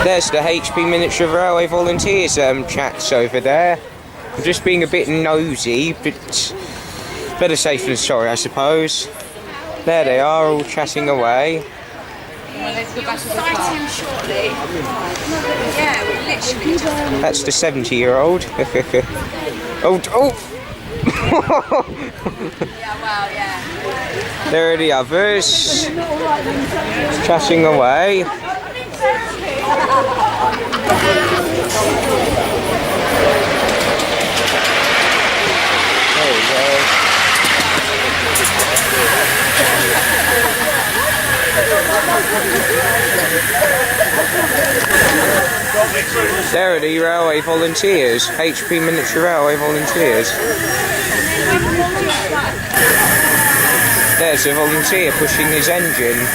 There's the HP Miniature Railway Volunteers chats over there. I'm just being a bit nosy, but better safe than sorry, I suppose. There they are, all chatting away. That's the 70-year-old. Oh! There are the others, chatting away. There we go. There are the Railway Volunteers, HP Miniature Railway Volunteers. There's a volunteer pushing his engine.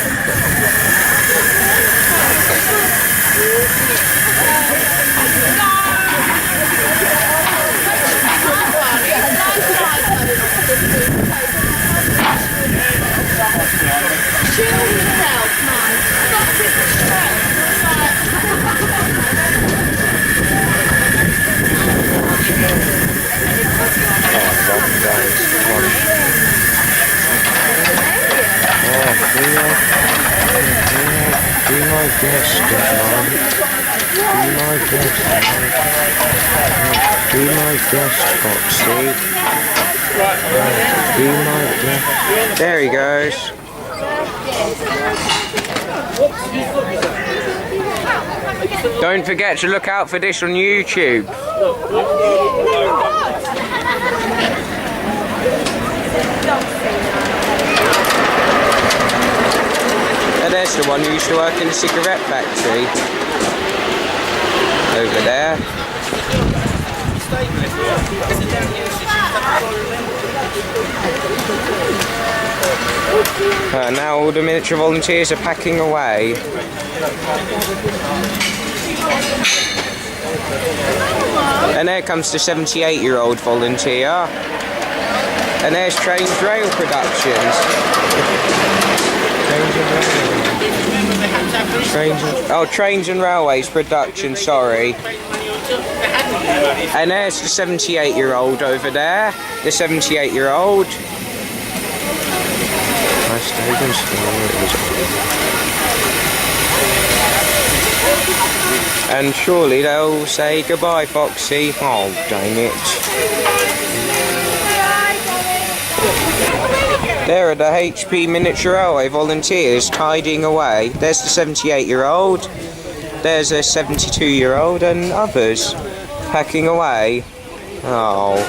Be my guest, man. Be my guest, man. Be my guest, Foxy. Be my guest. There he goes. Don't forget to look out for this on YouTube. And there's the one who used to work in the cigarette factory. Over there. Now all the miniature volunteers are packing away. And there comes the 78-year-old volunteer. And there's Railways Productons. Trains and Railways Production, sorry. And there's the 78-year-old over there. The 78-year-old. And surely they'll say goodbye, Foxy. Oh, dang it. There are the HP Miniature Railway Volunteers tidying away. There's the 78-year-old. There's a 72-year-old and others packing away. Oh.